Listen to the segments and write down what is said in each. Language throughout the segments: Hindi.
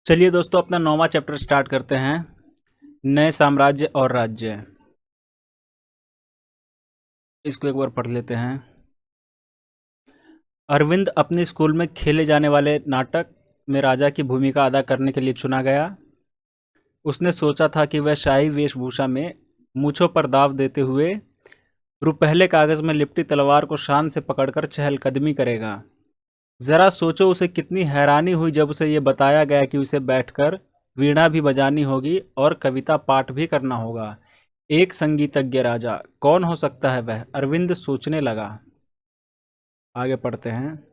चलिए दोस्तों, अपना 9वां चैप्टर स्टार्ट करते हैं। नए साम्राज्य और राज्य। इसको एक बार पढ़ लेते हैं। अरविंद अपने स्कूल में खेले जाने वाले नाटक में राजा की भूमिका अदा करने के लिए चुना गया। उसने सोचा था कि वह शाही वेशभूषा में मूंछों पर दाव देते हुए रुपहले कागज में लिपटी तलवार को शान से पकड़कर चहलकदमी करेगा। जरा सोचो, उसे कितनी हैरानी हुई जब उसे ये बताया गया कि उसे बैठकर वीणा भी बजानी होगी और कविता पाठ भी करना होगा। एक संगीतज्ञ राजा, कौन हो सकता है वह? अरविंद सोचने लगा। आगे पढ़ते हैं।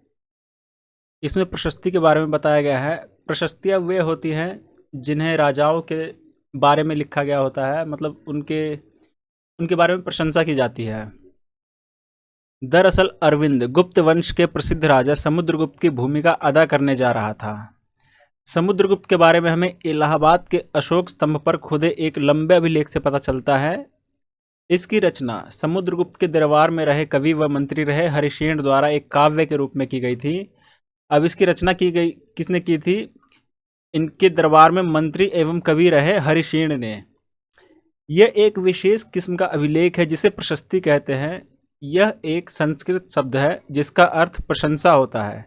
इसमें प्रशस्ति के बारे में बताया गया है। प्रशस्तियाँ वे होती हैं जिन्हें राजाओं के बारे में लिखा गया होता है, मतलब उनके उनके बारे में प्रशंसा की जाती है। दरअसल अरविंद गुप्त वंश के प्रसिद्ध राजा समुद्रगुप्त की भूमिका अदा करने जा रहा था। समुद्रगुप्त के बारे में हमें इलाहाबाद के अशोक स्तंभ पर खुदे एक लंबे अभिलेख से पता चलता है। इसकी रचना समुद्रगुप्त के दरबार में रहे कवि व मंत्री रहे हरिशेन द्वारा एक काव्य के रूप में की गई थी। अब इसकी रचना की गई किसने की थी? इनके दरबार में मंत्री एवं कवि रहे हरिशेन ने। यह एक विशेष किस्म का अभिलेख है जिसे प्रशस्ति कहते हैं। यह एक संस्कृत शब्द है जिसका अर्थ प्रशंसा होता है।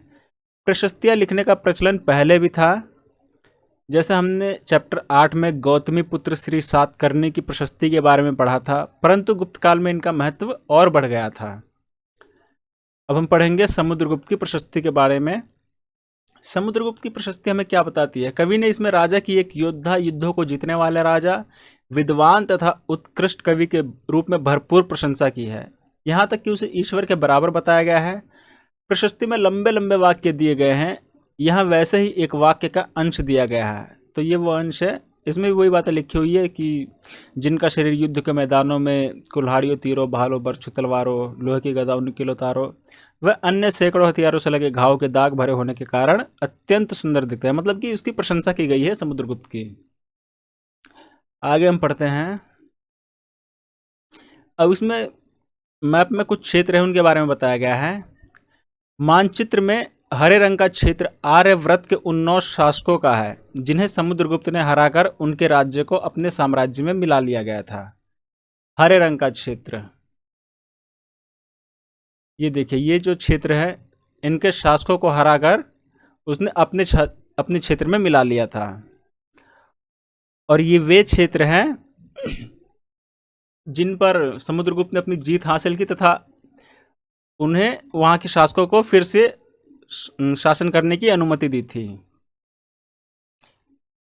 प्रशस्तियाँ लिखने का प्रचलन पहले भी था, जैसे हमने चैप्टर 8 में गौतमी पुत्र श्री सातकर्णी की प्रशस्ति के बारे में पढ़ा था, परंतु गुप्त काल में इनका महत्व और बढ़ गया था। अब हम पढ़ेंगे समुद्रगुप्त की प्रशस्ति के बारे में। समुद्रगुप्त की प्रशस्ति हमें क्या बताती है? कवि ने इसमें राजा की एक योद्धा, युद्धों को जीतने वाले राजा, विद्वान तथा उत्कृष्ट कवि के रूप में भरपूर प्रशंसा की है। यहाँ तक कि उसे ईश्वर के बराबर बताया गया है। प्रशस्ति में लंबे लंबे वाक्य दिए गए हैं। यहाँ वैसे ही एक वाक्य का अंश दिया गया है, तो ये वो अंश है। इसमें भी वही बातें लिखी हुई है कि जिनका शरीर युद्ध के मैदानों में कुल्हाड़ियों, तीरों, भालों, बरछू, तलवारों, लोहे की गदा, उनकी तारों वह अन्य सैकड़ों हथियारों से लगे घाव के दाग भरे होने के कारण अत्यंत सुंदर दिखते हैं। मतलब कि उसकी प्रशंसा की गई है समुद्रगुप्त की। आगे हम पढ़ते हैं। अब इसमें मैप में कुछ क्षेत्र हैं, उनके बारे में बताया गया है। मानचित्र में हरे रंग का क्षेत्र आर्यव्रत के 19 शासकों का है, जिन्हें समुद्रगुप्त ने हराकर उनके राज्य को अपने साम्राज्य में मिला लिया गया था। हरे रंग का क्षेत्र, ये देखिए, ये जो क्षेत्र है, इनके शासकों को हराकर उसने अपने क्षेत्र में मिला लिया था। और ये वे क्षेत्र हैं जिन पर समुद्रगुप्त ने अपनी जीत हासिल की तथा उन्हें वहां के शासकों को फिर से शासन करने की अनुमति दी थी।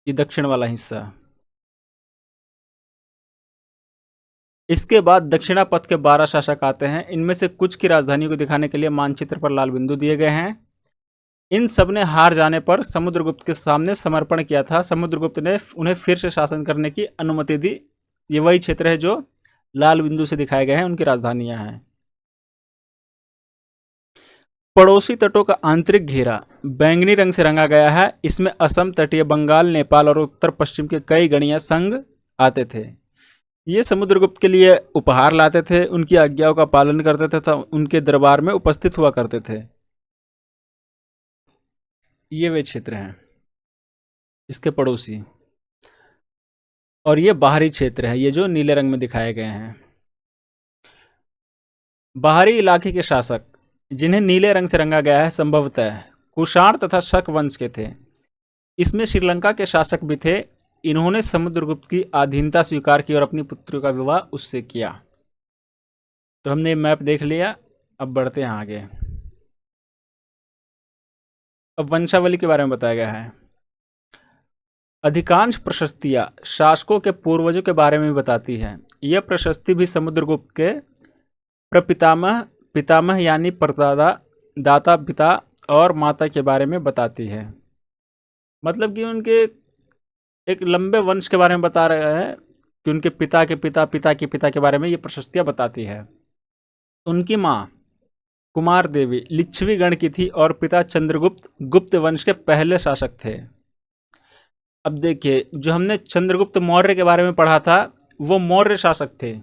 ये दक्षिण वाला हिस्सा। इसके बाद दक्षिणापथ के 12 शासक आते हैं। इनमें से कुछ की राजधानी को दिखाने के लिए मानचित्र पर लाल बिंदु दिए गए हैं। इन सब ने हार जाने पर समुद्रगुप्त के सामने समर्पण किया था। समुद्रगुप्त ने उन्हें फिर से शासन करने की अनुमति दी। ये वही क्षेत्र है जो लाल बिंदु से दिखाए गए हैं, उनकी राजधानियां हैं। पड़ोसी तटों का आंतरिक घेरा बैंगनी रंग से रंगा गया है। इसमें असम, तटीय बंगाल, नेपाल और उत्तर पश्चिम के कई गणीय संघ आते थे। ये समुद्रगुप्त के लिए उपहार लाते थे, उनकी आज्ञाओं का पालन करते थे तथा उनके दरबार में उपस्थित हुआ करते थे। ये वे क्षेत्र हैं, इसके पड़ोसी। और ये बाहरी क्षेत्र है, ये जो नीले रंग में दिखाए गए हैं। बाहरी इलाके के शासक, जिन्हें नीले रंग से रंगा गया है, संभवतः कुषाण तथा शक वंश के थे। इसमें श्रीलंका के शासक भी थे। इन्होंने समुद्रगुप्त की अधीनता स्वीकार की और अपनी पुत्री का विवाह उससे किया। तो हमने मैप देख लिया, अब बढ़ते हैं आगे। अब वंशावली के बारे में बताया गया है। अधिकांश प्रशस्तियां शासकों के पूर्वजों के बारे में बताती हैं। यह प्रशस्ति भी समुद्रगुप्त के प्रपितामह, पितामह यानी परदादा, दाता, पिता और माता के बारे में बताती है। मतलब कि उनके एक लंबे वंश के बारे में बता रहे हैं कि उनके पिता के पिता, पिता के पिता के बारे में ये प्रशस्तियां बताती है। उनकी माँ कुमार देवी लिच्छवी गण की थी और पिता चंद्रगुप्त गुप्त वंश के पहले शासक थे। अब देखिए, जो हमने चंद्रगुप्त मौर्य के बारे में पढ़ा था, वो मौर्य शासक थे,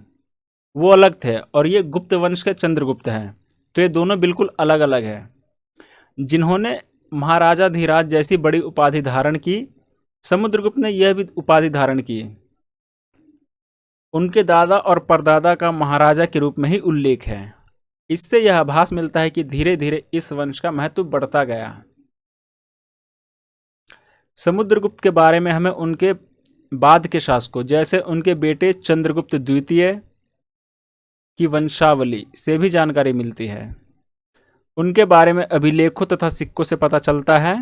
वो अलग थे, और ये गुप्त वंश के चंद्रगुप्त हैं। तो ये दोनों बिल्कुल अलग अलग हैं। जिन्होंने महाराजा धीराज जैसी बड़ी उपाधि धारण की, समुद्रगुप्त ने यह भी उपाधि धारण की। उनके दादा और परदादा का महाराजा के रूप में ही उल्लेख है। इससे यह आभास मिलता है कि धीरे धीरे इस वंश का महत्व बढ़ता गया। समुद्रगुप्त के बारे में हमें उनके बाद के शासकों जैसे उनके बेटे चंद्रगुप्त द्वितीय की वंशावली से भी जानकारी मिलती है। उनके बारे में अभिलेखों तथा सिक्कों से पता चलता है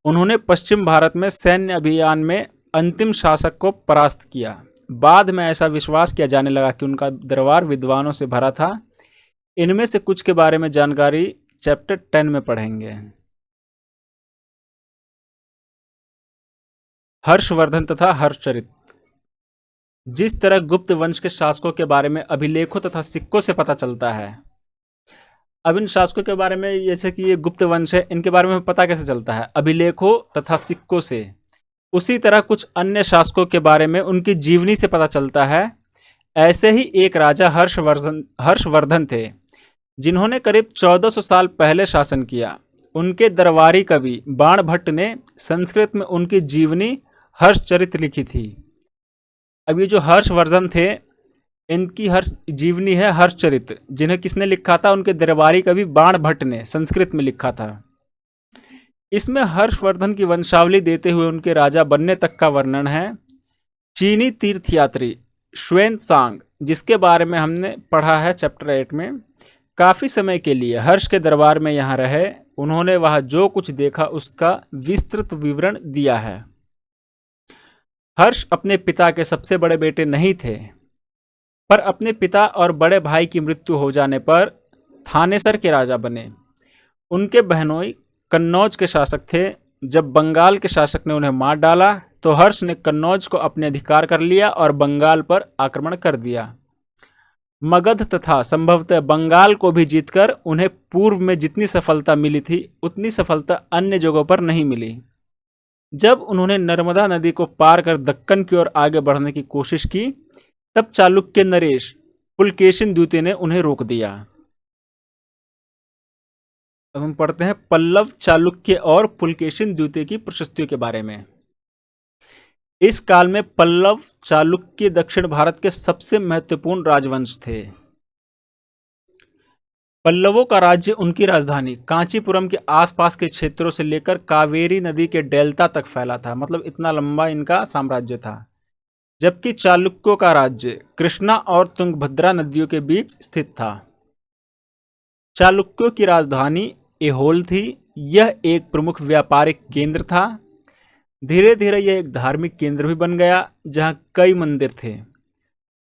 उन्होंने पश्चिम भारत में सैन्य अभियान में अंतिम शासक को परास्त किया। बाद में ऐसा विश्वास किया जाने लगा कि उनका दरबार विद्वानों से भरा था। इनमें से कुछ के बारे में जानकारी चैप्टर 10 में पढ़ेंगे। हर्षवर्धन तथा हर्षचरित। जिस तरह गुप्त वंश के शासकों के बारे में अभिलेखों तथा सिक्कों से पता चलता है, अब इन शासकों के बारे में, जैसे कि ये गुप्त वंश है, इनके बारे में पता कैसे चलता है? अभिलेखों तथा सिक्कों से। उसी तरह कुछ अन्य शासकों के बारे में उनकी जीवनी से पता चलता है। ऐसे ही एक राजा हर्षवर्धन थे जिन्होंने करीब 1400 साल पहले शासन किया। उनके दरबारी कवि बाणभट्ट ने संस्कृत में उनकी जीवनी हर्षचरित लिखी थी। अब ये जो हर्षवर्धन थे, इनकी जीवनी है हर्षचरित, जिन्हें किसने लिखा था? उनके दरबारी कवि बाणभट्ट ने संस्कृत में लिखा था। इसमें हर्षवर्धन की वंशावली देते हुए उनके राजा बनने तक का वर्णन है। चीनी तीर्थयात्री श्वेनसांग, जिसके बारे में हमने पढ़ा है चैप्टर 8 में, काफ़ी समय के लिए हर्ष के दरबार में यहाँ रहे। उन्होंने वहाँ जो कुछ देखा उसका विस्तृत विवरण दिया है। हर्ष अपने पिता के सबसे बड़े बेटे नहीं थे, पर अपने पिता और बड़े भाई की मृत्यु हो जाने पर थानेसर के राजा बने। उनके बहनोई कन्नौज के शासक थे। जब बंगाल के शासक ने उन्हें मार डाला तो हर्ष ने कन्नौज को अपने अधिकार कर लिया और बंगाल पर आक्रमण कर दिया। मगध तथा संभवतः बंगाल को भी जीतकर उन्हें पूर्व में जितनी सफलता मिली थी उतनी सफलता अन्य जगहों पर नहीं मिली। जब उन्होंने नर्मदा नदी को पार कर दक्कन की ओर आगे बढ़ने की कोशिश की, तब चालुक्य नरेश पुलकेशिन द्वितीय ने उन्हें रोक दिया। अब हम पढ़ते हैं पल्लव, चालुक्य और पुलकेशिन द्वितीय की प्रशस्तियों के बारे में। इस काल में पल्लव चालुक्य दक्षिण भारत के सबसे महत्वपूर्ण राजवंश थे। पल्लवों का राज्य उनकी राजधानी कांचीपुरम के आसपास के क्षेत्रों से लेकर कावेरी नदी के डेल्टा तक फैला था। मतलब इतना लंबा इनका साम्राज्य था। जबकि चालुक्यों का राज्य कृष्णा और तुंगभद्रा नदियों के बीच स्थित था। चालुक्यों की राजधानी ऐहोल थी। यह एक प्रमुख व्यापारिक केंद्र था। धीरे धीरे यह एक धार्मिक केंद्र भी बन गया, जहां कई मंदिर थे।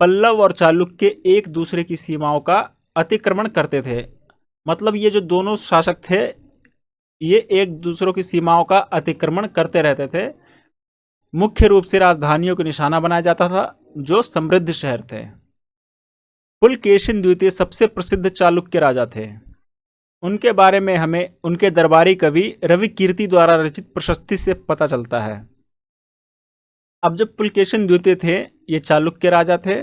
पल्लव और चालुक्य एक दूसरे की सीमाओं का अतिक्रमण करते थे। मतलब ये जो दोनों शासक थे, ये एक दूसरों की सीमाओं का अतिक्रमण करते रहते थे। मुख्य रूप से राजधानियों को निशाना बनाया जाता था, जो समृद्ध शहर थे। पुलकेशिन द्वितीय सबसे प्रसिद्ध चालुक्य राजा थे। उनके बारे में हमें उनके दरबारी कवि रवि कीर्ति द्वारा रचित प्रशस्ति से पता चलता है। अब जब पुलकेशिन द्वितीय थे, ये चालुक्य राजा थे,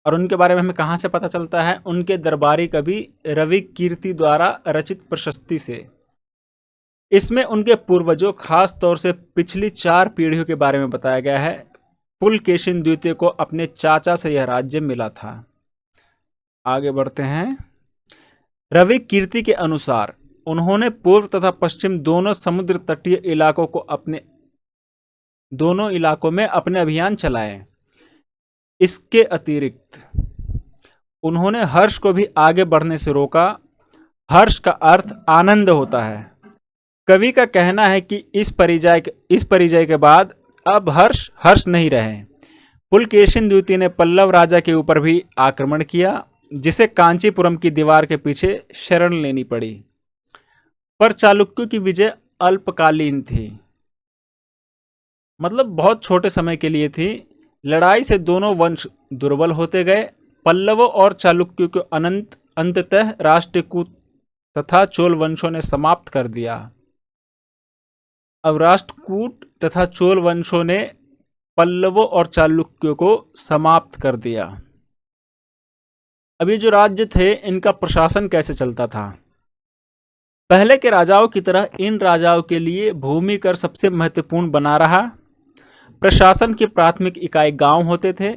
और उनके बारे में हमें कहाँ से पता चलता है? उनके दरबारी कवि रवि कीर्ति द्वारा रचित प्रशस्ति से। इसमें उनके पूर्वजों, खास तौर से पिछली 4 पीढ़ियों के बारे में बताया गया है। पुलकेशिन द्वितीय को अपने चाचा से यह राज्य मिला था। आगे बढ़ते हैं। रवि कीर्ति के अनुसार उन्होंने पूर्व तथा पश्चिम दोनों समुद्र तटीय इलाकों को दोनों इलाकों में अपने अभियान चलाए। इसके अतिरिक्त उन्होंने हर्ष को भी आगे बढ़ने से रोका। हर्ष का अर्थ आनंद होता है। कवि का कहना है कि इस परिचय के बाद अब हर्ष नहीं रहे। पुलकेशिन द्वितीय ने पल्लव राजा के ऊपर भी आक्रमण किया, जिसे कांचीपुरम की दीवार के पीछे शरण लेनी पड़ी। पर चालुक्यों की विजय अल्पकालीन थी, मतलब बहुत छोटे समय के लिए थी। लड़ाई से दोनों वंश दुर्बल होते गए। पल्लवों और चालुक्यों को अंततः राष्ट्रकूट तथा चोल वंशों ने समाप्त कर दिया। अब राष्ट्रकूट तथा चोल वंशों ने पल्लवों और चालुक्यों को समाप्त कर दिया। अब ये जो राज्य थे, इनका प्रशासन कैसे चलता था? पहले के राजाओं की तरह इन राजाओं के लिए भूमि कर सबसे महत्वपूर्ण बना रहा। प्रशासन की प्राथमिक इकाई गांव होते थे,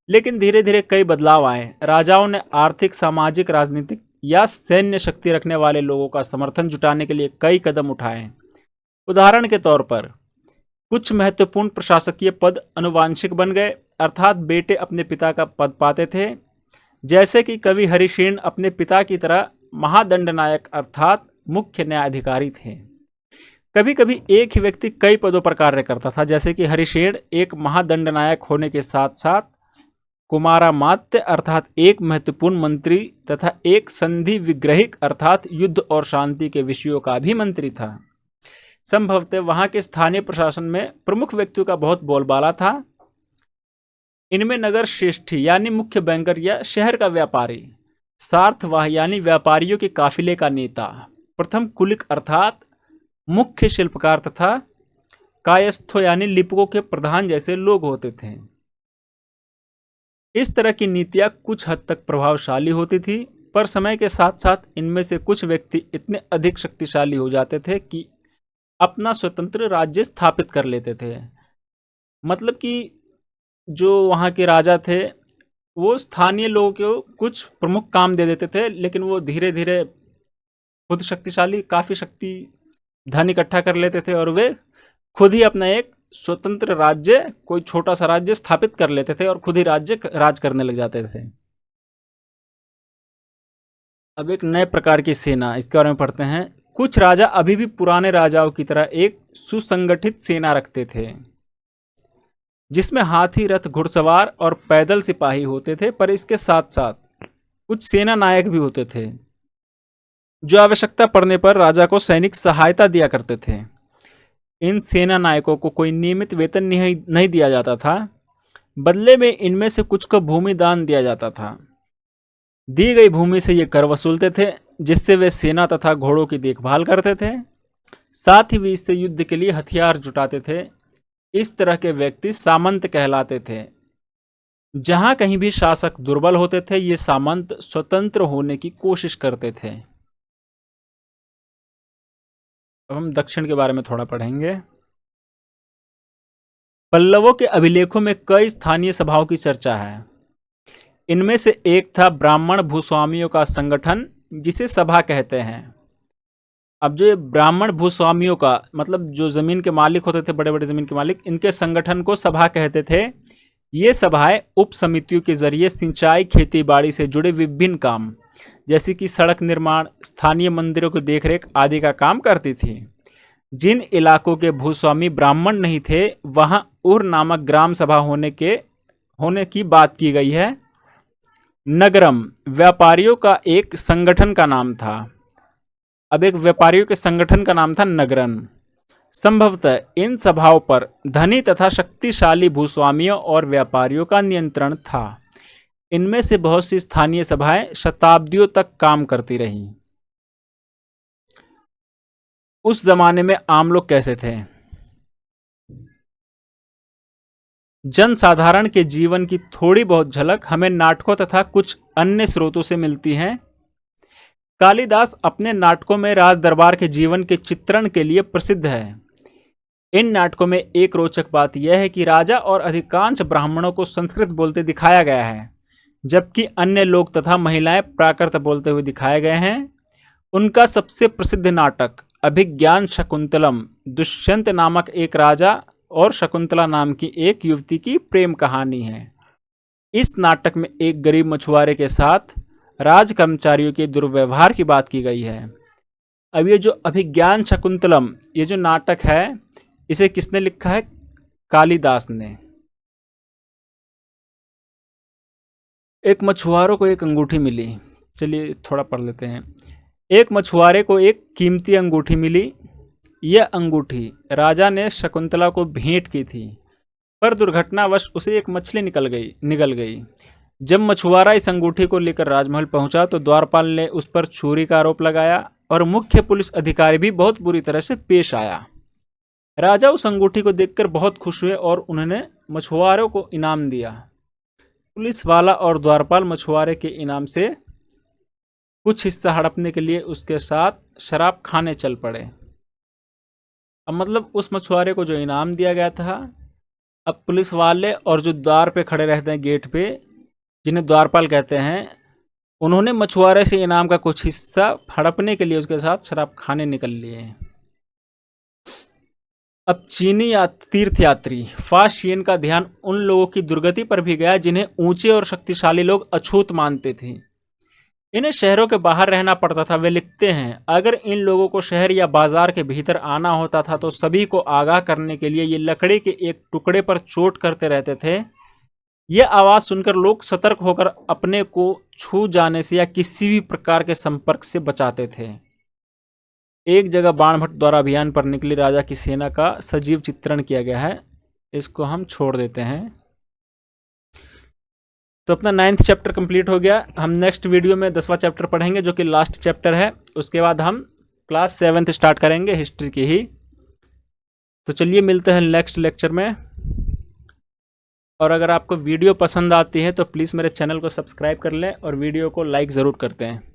लेकिन धीरे धीरे कई बदलाव आए। राजाओं ने आर्थिक, सामाजिक, राजनीतिक या सैन्य शक्ति रखने वाले लोगों का समर्थन जुटाने के लिए कई कदम उठाए। उदाहरण के तौर पर कुछ महत्वपूर्ण प्रशासकीय पद अनुवांशिक बन गए, अर्थात बेटे अपने पिता का पद पाते थे। जैसे कि कवि हरिसेन अपने पिता की तरह महादंडनायक अर्थात मुख्य न्यायाधिकारी थे। कभी कभी एक ही व्यक्ति कई पदों पर कार्य करता था, जैसे कि हरिसेन एक महादंडनायक होने के साथ साथ कुमारामात्य अर्थात एक महत्वपूर्ण मंत्री तथा एक संधि विग्रहिक अर्थात युद्ध और शांति के विषयों का भी मंत्री था। संभवतः वहां के स्थानीय प्रशासन में प्रमुख व्यक्तियों का बहुत बोलबाला था। इनमें नगर श्रेष्ठी यानी मुख्य बैंकर या शहर का व्यापारी, सार्थवाह यानी व्यापारियों के काफिले का नेता, प्रथम कुलिक अर्थात मुख्य शिल्पकार तथा कायस्थो यानी लिपिकों के प्रधान जैसे लोग होते थे। इस तरह की नीतियां कुछ हद तक प्रभावशाली होती थी, पर समय के साथ साथ इनमें से कुछ व्यक्ति इतने अधिक शक्तिशाली हो जाते थे कि अपना स्वतंत्र राज्य स्थापित कर लेते थे। मतलब कि जो वहाँ के राजा थे वो स्थानीय लोगों को कुछ प्रमुख काम दे देते थे, लेकिन वो धीरे धीरे खुद शक्तिशाली, काफ़ी शक्ति धन इकट्ठा कर लेते थे और वे खुद ही अपना एक स्वतंत्र राज्य, कोई छोटा सा राज्य स्थापित कर लेते थे और खुद ही राज करने लग जाते थे। अब एक नए प्रकार की सेना, इसके बारे में पढ़ते हैं। कुछ राजा अभी भी पुराने राजाओं की तरह एक सुसंगठित सेना रखते थे, जिसमें हाथी, रथ, घुड़सवार और पैदल सिपाही होते थे, पर इसके साथ साथ कुछ सेना नायक भी होते थे जो आवश्यकता पड़ने पर राजा को सैनिक सहायता दिया करते थे। इन सेना नायकों को कोई नियमित वेतन नहीं दिया जाता था, बदले में इनमें से कुछ को भूमि दान दिया जाता था। दी गई भूमि से ये कर वसूलते थे, जिससे वे सेना तथा घोड़ों की देखभाल करते थे। साथ ही वे इससे युद्ध के लिए हथियार जुटाते थे। इस तरह के व्यक्ति सामंत कहलाते थे। जहां कहीं भी शासक दुर्बल होते थे, ये सामंत स्वतंत्र होने की कोशिश करते थे। अब हम दक्षिण के बारे में थोड़ा पढ़ेंगे। पल्लवों के अभिलेखों में कई स्थानीय सभाओं की चर्चा है। इनमें से एक था ब्राह्मण भूस्वामियों का संगठन, जिसे सभा कहते हैं। अब जो ये ब्राह्मण भूस्वामियों का मतलब जो जमीन के मालिक होते थे, बड़े बड़े जमीन के मालिक, इनके संगठन को सभा कहते थे। ये सभाएं उप समितियों के जरिए सिंचाई, खेती बाड़ी से जुड़े विभिन्न काम, जैसे कि सड़क निर्माण, स्थानीय मंदिरों की देखरेख आदि का काम करती थी। जिन इलाकों के भूस्वामी ब्राह्मण नहीं थे, वहां उर नामक ग्राम सभा होने की बात की गई है। नगरम व्यापारियों का एक संगठन का नाम था। अब एक व्यापारियों के संगठन का नाम था नगरन। संभवतः इन सभाओं पर धनी तथा शक्तिशाली भूस्वामियों और व्यापारियों का नियंत्रण था। इनमें से बहुत सी स्थानीय सभाएं शताब्दियों तक काम करती रहीं। उस जमाने में आम लोग कैसे थे? जनसाधारण के जीवन की थोड़ी बहुत झलक हमें नाटकों तथा कुछ अन्य स्रोतों से मिलती है। कालिदास अपने नाटकों में राज दरबार के जीवन के चित्रण के लिए प्रसिद्ध है। इन नाटकों में एक रोचक बात यह है कि राजा और अधिकांश ब्राह्मणों को संस्कृत बोलते दिखाया गया है, जबकि अन्य लोग तथा महिलाएं प्राकृत बोलते हुए दिखाए गए हैं। उनका सबसे प्रसिद्ध नाटक अभिज्ञान शकुंतलम दुष्यंत नामक एक राजा और शकुंतला नाम की एक युवती की प्रेम कहानी है। इस नाटक में एक गरीब मछुआरे के साथ राज कर्मचारियों के दुर्व्यवहार की बात की गई है। अब ये जो अभिज्ञान शकुंतलम, ये जो नाटक है, इसे किसने लिखा है? कालिदास ने। एक मछुआरों को एक अंगूठी मिली। चलिए थोड़ा पढ़ लेते हैं। एक मछुआरे को एक कीमती अंगूठी मिली। यह अंगूठी राजा ने शकुंतला को भेंट की थी, पर दुर्घटनावश उसे एक मछली निगल गई। जब मछुआरा इस अंगूठी को लेकर राजमहल पहुंचा तो द्वारपाल ने उस पर चोरी का आरोप लगाया और मुख्य पुलिस अधिकारी भी बहुत बुरी तरह से पेश आया। राजा उस अंगूठी को देखकर बहुत खुश हुए और उन्होंने मछुआरों को इनाम दिया। पुलिस वाला और द्वारपाल मछुआरे के इनाम से कुछ हिस्सा हड़पने के लिए उसके साथ शराब खाने चल पड़े। अब मतलब उस मछुआरे को जो इनाम दिया गया था, अब पुलिस वाले और जो द्वार पे खड़े रहते हैं गेट पे, जिन्हें द्वारपाल कहते हैं, उन्होंने मछुआरे से इनाम का कुछ हिस्सा हड़पने के लिए उसके साथ शराब खाने निकल लिए। अब चीनी तीर्थयात्री फास्ट का ध्यान उन लोगों की दुर्गति पर भी गया जिन्हें ऊंचे और शक्तिशाली लोग अछूत मानते थे। इन्हें शहरों के बाहर रहना पड़ता था। वे लिखते हैं, अगर इन लोगों को शहर या बाजार के भीतर आना होता था तो सभी को आगाह करने के लिए ये लकड़ी के एक टुकड़े पर चोट करते रहते थे। यह आवाज़ सुनकर लोग सतर्क होकर अपने को छू जाने से या किसी भी प्रकार के संपर्क से बचाते थे। एक जगह बाणभट्ट द्वारा अभियान पर निकली राजा की सेना का सजीव चित्रण किया गया है। इसको हम छोड़ देते हैं। तो अपना 9th चैप्टर कंप्लीट हो गया। हम नेक्स्ट वीडियो में 10वां चैप्टर पढ़ेंगे जो कि लास्ट चैप्टर है। उसके बाद हम क्लास 7th स्टार्ट करेंगे, हिस्ट्री की ही। तो चलिए मिलते हैं नेक्स्ट लेक्चर में। और अगर आपको वीडियो पसंद आती है तो प्लीज़ मेरे चैनल को सब्सक्राइब कर लें और वीडियो को लाइक ज़रूर करते हैं।